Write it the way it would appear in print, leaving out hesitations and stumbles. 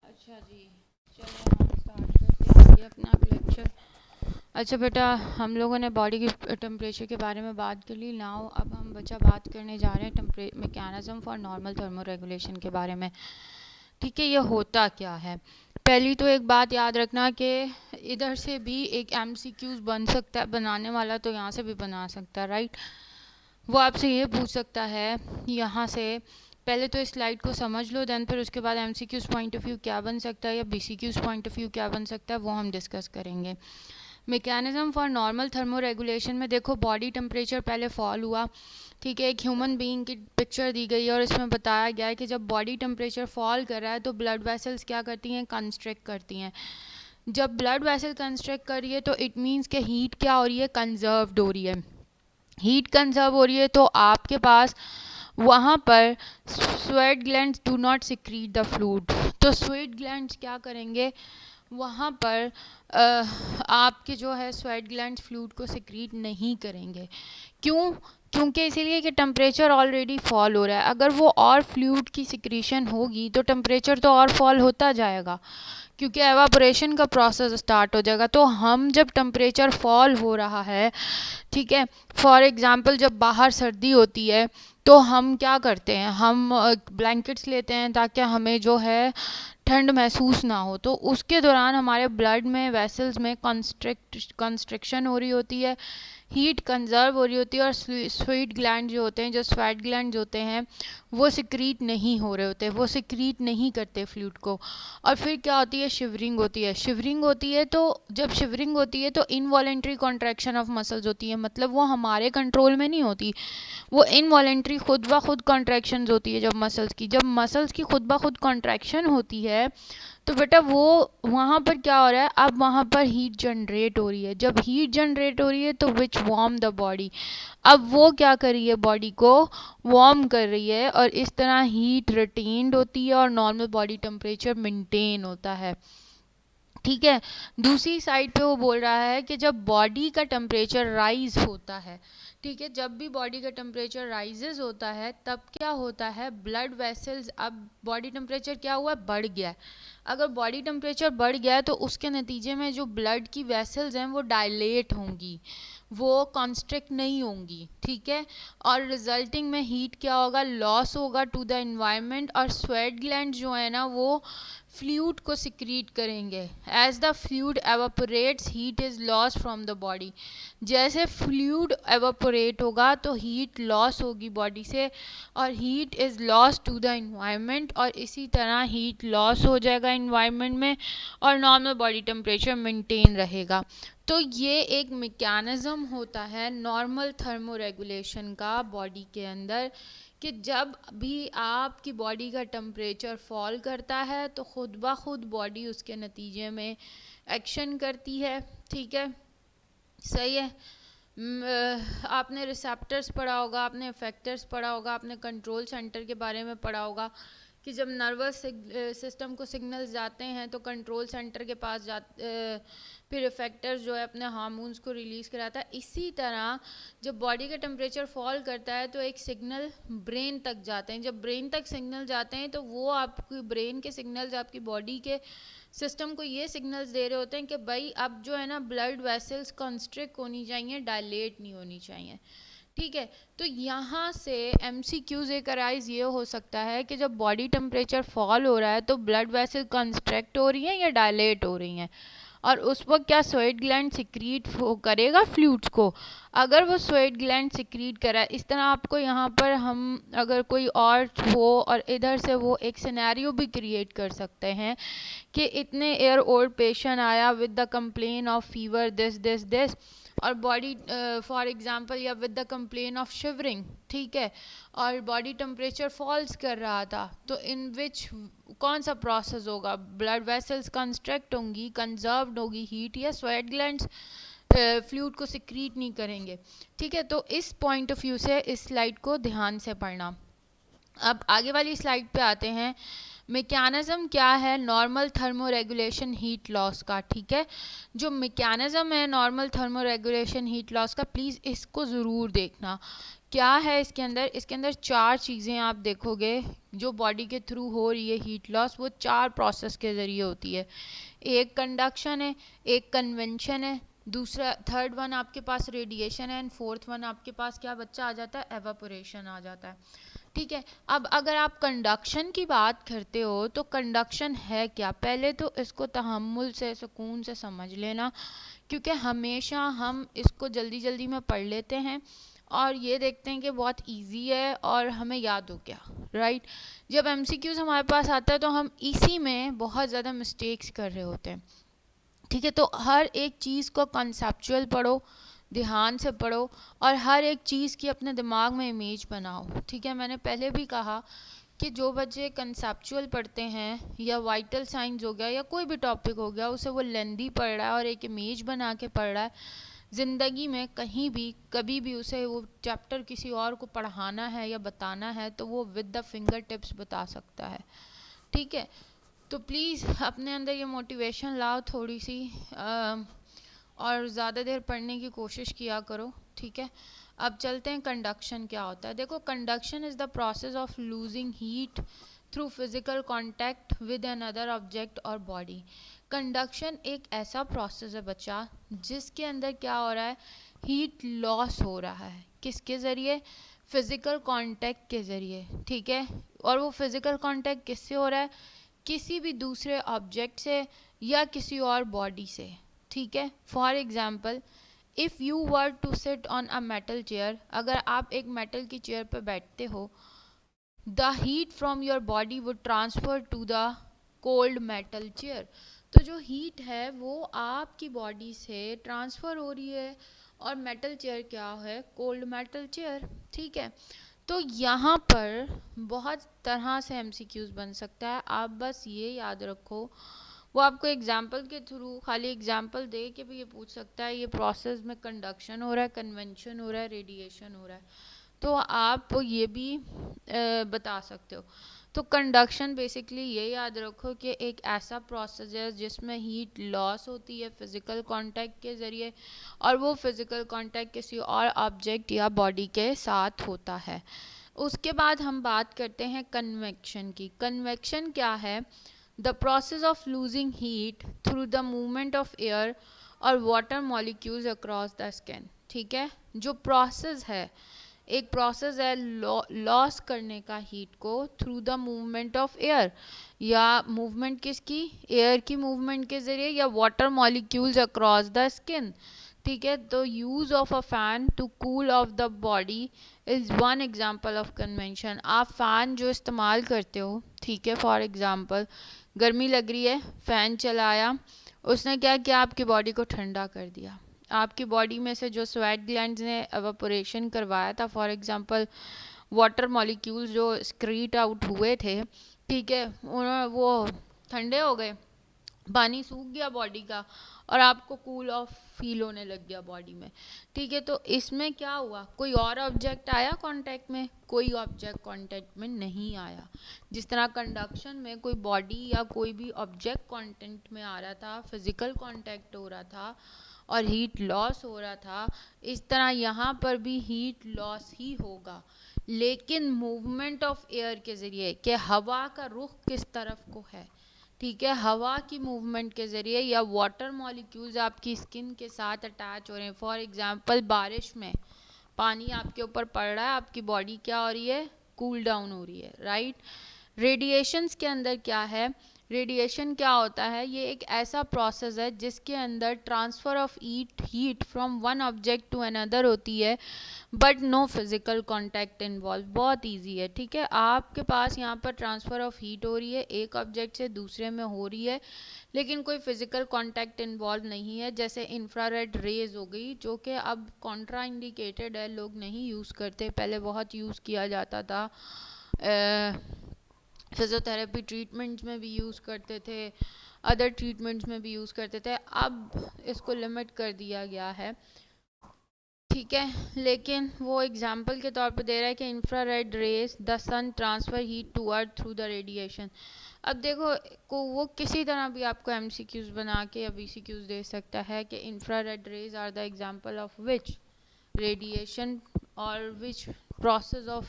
अच्छा जी, चलिए हम स्टार्ट करते हैं आगे अपना लेक्चर। अच्छा बेटा, हम लोगों ने बॉडी की टेम्परेचर के बारे में बात कर ली। नाउ अब हम बच्चा बात करने जा रहे हैं mechanism for normal thermo regulation के बारे में। ठीक है, ये होता क्या है। पहली तो एक बात याद रखना कि इधर से भी एक एमसीक्यूज बन सकता है, बनाने वाला तो यहाँ से भी बना सकता है, राइट। वो आपसे ये पूछ सकता है यहाँ से, पहले तो इस स्लाइड को समझ लो, देन फिर उसके बाद एमसीक्यूज पॉइंट ऑफ व्यू क्या बन सकता है या बीसीक्यूज पॉइंट ऑफ व्यू क्या बन सकता है वो हम डिस्कस करेंगे। Mechanism for normal thermo regulation में देखो, बॉडी टेम्परेचर पहले फॉल हुआ। ठीक है, एक ह्यूमन बीइंग की पिक्चर दी गई है और इसमें बताया गया है कि जब बॉडी टेम्परेचर फॉल कर रहा है तो ब्लड वेसल्स क्या करती हैं, कंस्ट्रिक्ट करती हैं। जब ब्लड वेसल कंस्ट्रिक्ट कर रही है तो इट मीन्स कि हीट क्या हो रही है, कंजर्व्ड हो रही है। हीट कंजर्व हो रही है तो आपके पास वहाँ पर sweat glands do not secrete the fluid. तो स्वेट ग्लैंड्स क्या करेंगे, वहाँ पर आपके जो है स्वेट ग्लैंड्स फ्लूइड को सिक्रीट नहीं करेंगे। क्यों? क्योंकि इसीलिए कि टेम्परेचर ऑलरेडी फॉल हो रहा है। अगर वो और फ्लूइड की सिक्रीशन होगी तो टेम्परेचर तो और फॉल होता जाएगा, क्योंकि एवापोरेशन का प्रोसेस स्टार्ट हो जाएगा। तो हम जब टेम्परेचर फॉल हो रहा है, ठीक है, फॉर एग्ज़ाम्पल जब बाहर सर्दी होती है तो हम क्या करते हैं, हम ब्लैंकेट्स लेते हैं ताकि हमें जो है ठंड महसूस ना हो। तो उसके दौरान हमारे ब्लड में वेसल्स में कंस्ट्रिक्शन हो रही होती है, हीट कंजर्व हो रही होती है और स्वेट ग्लैंड जो होते हैं, जो स्वेट ग्लैंड होते हैं वो सिक्रीट नहीं हो रहे होते, वो सिक्रीट नहीं करते फ्लूइड को। और फिर क्या होती है, शिवरिंग होती है। शिवरिंग होती है तो जब शिवरिंग होती है तो इनवॉलेंट्री कॉन्ट्रैक्शन ऑफ मसल्स होती है, मतलब वो हमारे कंट्रोल में नहीं होती, वो इनवॉलेंट्री खुद ब खुद कॉन्ट्रैक्शन होती है। जब मसल्स की खुद ब खुद कॉन्ट्रैक्शन होती है तो बेटा वो वहाँ पर क्या हो रहा है, अब वहाँ पर हीट जनरेट हो रही है। जब हीट जनरेट हो रही है तो विच वार्म द बॉडी, अब वो क्या कर रही है, बॉडी को वार्म कर रही है और इस तरह हीट रिटेन्ड होती है और नॉर्मल बॉडी टेम्परेचर मेंटेन होता है। ठीक है, दूसरी साइड पे वो बोल रहा है कि जब बॉडी का टेम्परेचर राइज होता है, ठीक है, जब भी बॉडी का टेम्परेचर राइजेस होता है तब क्या होता है, ब्लड वेसल्स, अब बॉडी टेम्परेचर क्या हुआ, बढ़ गया है। अगर बॉडी टेम्परेचर बढ़ गया है तो उसके नतीजे में जो ब्लड की वेसल्स हैं वो डायलेट होंगी, वो कॉन्स्ट्रिक्ट नहीं होंगी। ठीक है, और रिजल्टिंग में हीट क्या होगा, लॉस होगा टू द इन्वायरमेंट, और स्वेट ग्लैंड जो है ना वो फ्लूइड को सिक्रीट करेंगे। As the fluid evaporates heat is loss from the body, जैसे फ्लूइड एवापोरेट होगा तो हीट लॉस होगी बॉडी से और heat is loss to the environment, और इसी तरह हीट लॉस हो जाएगा इन्वायरमेंट में और नॉर्मल बॉडी टेम्परेचर मेंटेन रहेगा। तो ये एक मैकेनिज्म होता है नॉर्मल थर्मो रेगुलेशन का बॉडी के अंदर, कि जब भी आपकी बॉडी का टेम्परेचर फॉल करता है तो खुद ब खुद बॉडी उसके नतीजे में एक्शन करती है। ठीक है, सही है। आपने रिसेप्टर्स पढ़ा होगा, आपने इफेक्टर्स पढ़ा होगा, आपने कंट्रोल सेंटर के बारे में पढ़ा होगा कि जब नर्वस सिस्टम को सिग्नल्स जाते हैं तो कंट्रोल सेंटर के पास फिर इफेक्टर्स जो है अपने हार्मोन्स को रिलीज़ कराता है। इसी तरह जब बॉडी का टेम्परेचर फॉल करता है तो एक सिग्नल ब्रेन तक जाते हैं। जब ब्रेन तक सिग्नल जाते हैं तो वो आपकी ब्रेन के सिग्नल्स आपकी बॉडी के सिस्टम को ये सिग्नल्स दे रहे होते हैं कि भाई अब जो है ना ब्लड वेसल्स कंस्ट्रिक्ट होनी चाहिए, डायलेट नहीं होनी चाहिए। ठीक है, तो यहाँ से MCQs एक अराइज ये हो सकता है कि जब बॉडी टेम्परेचर फॉल हो रहा है तो ब्लड वेसल कंस्ट्रक्ट हो रही हैं या डायलेट हो रही हैं, और उस वक्त क्या स्वेट ग्लैंड सिक्रीट करेगा फ्लूइड्स को। अगर वो स्वेट ग्लैंड सिक्रीट करा, इस तरह आपको यहाँ पर हम अगर कोई और हो और इधर से वो एक सिनेरियो भी क्रिएट कर सकते हैं कि इतने ईयर ओल्ड पेशेंट आया with the complain of fever this this this, और बॉडी फॉर एग्जांपल या with the complain of shivering, ठीक है, और बॉडी टेम्परेचर फॉल्स कर रहा था, तो इन विच कौन सा प्रोसेस होगा, ब्लड वेसल्स कंस्ट्रक्ट होंगी, कंजर्व्ड होगी हीट, या स्वेट ग्लैंड्स फ्लूइड को सिक्रीट नहीं करेंगे। ठीक है, तो इस पॉइंट ऑफ व्यू से इस स्लाइड को ध्यान से पढ़ना। अब आगे वाली स्लाइड पे आते हैं, मैकेनिज्म क्या है normal thermo regulation heat loss का। ठीक है, जो मैकेनिज्म है normal thermo regulation heat loss का, प्लीज़ इसको ज़रूर देखना, क्या है इसके अंदर? इसके अंदर 4 चीज़ें आप देखोगे जो बॉडी के थ्रू हो रही है हीट लॉस, वो 4 प्रोसेस के ज़रिए होती है। एक कंडक्शन है, एक कन्वेंशन है, दूसरा थर्ड वन आपके पास रेडिएशन है, एंड फोर्थ वन आपके पास क्या बच्चा आ जाता है? एवापोरेशन आ जाता है। ठीक है, अब अगर आप कंडक्शन की बात करते हो तो कंडक्शन है क्या? पहले तो इसको तहम्मुल से, सुकून से समझ लेना, क्योंकि हमेशा हम इसको जल्दी जल्दी में पढ़ लेते हैं और ये देखते हैं कि बहुत इजी है और हमें याद हो गया, राइट। जब एमसीक्यूज हमारे पास आता है तो हम इसी में बहुत ज़्यादा मिस्टेक्स कर रहे होते हैं। ठीक है, तो हर एक चीज़ को कॉन्सेप्चुअल पढ़ो, ध्यान से पढ़ो, और हर एक चीज़ की अपने दिमाग में इमेज बनाओ। ठीक है, मैंने पहले भी कहा कि जो बच्चे कंसेप्चुअल पढ़ते हैं या वाइटल साइंस हो गया या कोई भी टॉपिक हो गया, उसे वो लेंदी पढ़ रहा है और एक इमेज बना के पढ़ रहा है, ज़िंदगी में कहीं भी कभी भी उसे वो चैप्टर किसी और को पढ़ाना है या बताना है तो वो विद द फिंगर टिप्स बता सकता है। ठीक है, तो प्लीज़ अपने अंदर ये मोटिवेशन लाओ थोड़ी सी, और ज़्यादा देर पढ़ने की कोशिश किया करो। ठीक है, अब चलते हैं कंडक्शन क्या होता है। देखो, conduction is the process of losing heat through physical contact with another object और बॉडी। कंडक्शन एक ऐसा प्रोसेस है बच्चा जिसके अंदर क्या हो रहा है? हीट लॉस हो रहा है। किसके ज़रिए? फिज़िकल कांटेक्ट के ज़रिए। ठीक है, और वो फिज़िकल कांटेक्ट किससे हो रहा है? किसी भी दूसरे ऑब्जेक्ट से या किसी और बॉडी से। ठीक है, for example, if you were to sit on a metal chair, अगर आप एक मेटल की चेयर पर बैठते हो, the heat from your body would transfer to the cold metal chair. तो जो हीट है वो आपकी बॉडी से ट्रांसफ़र हो रही है, और मेटल चेयर क्या है? Cold metal chair. ठीक है, तो यहाँ पर बहुत तरह से एमसीक्यूज बन सकता है, आप बस ये याद रखो। वो आपको एग्जाम्पल के थ्रू, खाली एग्जाम्पल दे के भी ये पूछ सकता है ये प्रोसेस में कंडक्शन हो रहा है, कन्वेंशन हो रहा है, रेडिएशन हो रहा है, तो आप ये भी बता सकते हो। तो कंडक्शन बेसिकली ये याद रखो कि एक ऐसा प्रोसेस है जिसमें हीट लॉस होती है फिज़िकल कांटेक्ट के ज़रिए, और वो फिज़िकल कांटेक्ट किसी और ऑब्जेक्ट या बॉडी के साथ होता है। उसके बाद हम बात करते हैं कन्वेक्शन की। कन्वेक्शन क्या है? The process of losing heat through the movement of air और water molecules across the skin. ठीक है, जो प्रोसेस है, एक प्रोसेस है लॉस करने का हीट को through the movement of air, या मूवमेंट किसकी? एयर की मूवमेंट के ज़रिए, या water molecules across the skin. ठीक है, तो use of a fan to cool off the body is one example of convention. आप फ़ैन जो इस्तेमाल करते हो, ठीक है, फॉर एग्ज़ाम्पल गर्मी लग रही है, फ़ैन चलाया, उसने क्या किया? आपकी बॉडी को ठंडा कर दिया। आपकी बॉडी में से जो स्वेट ग्लैंड्स ने एवापोरेशन करवाया था, फॉर एग्जांपल वाटर मॉलिक्यूल्स जो स्क्रीट आउट हुए थे, ठीक है, उन्होंने वो ठंडे हो गए, पानी सूख गया बॉडी का, और आपको कूल ऑफ फील होने लग गया बॉडी में। ठीक है, तो इसमें क्या हुआ? कोई और ऑब्जेक्ट आया कांटेक्ट में? कोई ऑब्जेक्ट कांटेक्ट में नहीं आया। जिस तरह कंडक्शन में कोई बॉडी या कोई भी ऑब्जेक्ट कांटेक्ट में आ रहा था, फिजिकल कांटेक्ट हो रहा था और हीट लॉस हो रहा था, इस तरह यहाँ पर भी हीट लॉस ही होगा, लेकिन मूवमेंट ऑफ एयर के ज़रिए, कि हवा का रुख किस तरफ को है। ठीक है, हवा की मूवमेंट के ज़रिए, या वाटर मॉलिक्यूल्स आपकी स्किन के साथ अटैच हो रहे हैं। फॉर एग्जांपल बारिश में पानी आपके ऊपर पड़ रहा है, आपकी बॉडी क्या हो रही है? कूल डाउन हो रही है, राइट। रेडिएशंस के अंदर क्या है? रेडिएशन क्या होता है? ये एक ऐसा प्रोसेस है जिसके अंदर transfer of heat from one object to another होती है, but no physical contact involve. बहुत इजी है। ठीक है, आपके पास यहाँ पर ट्रांसफ़र ऑफ हीट हो रही है, एक ऑब्जेक्ट से दूसरे में हो रही है, लेकिन कोई फिजिकल कांटेक्ट इन्वॉल्व नहीं है। जैसे इंफ्रारेड रेज हो गई, जो कि अब कॉन्ट्रा इंडिकेटेड है, लोग नहीं यूज़ करते, पहले बहुत यूज़ किया जाता था, फिज़ियोथेरेपी ट्रीटमेंट्स में भी यूज़ करते थे, अदर ट्रीटमेंट्स में भी यूज़ करते थे, अब इसको लिमिट कर दिया गया है। ठीक है, लेकिन वो एग्जाम्पल के तौर पे दे रहा है कि infrared rays the sun transfer heat to earth through the radiation. अब देखो, को वो किसी तरह भी आपको एमसीक्यूज बना के या बीसीक्यूज दे सकता है कि infrared rays are the example of which radiation or which process of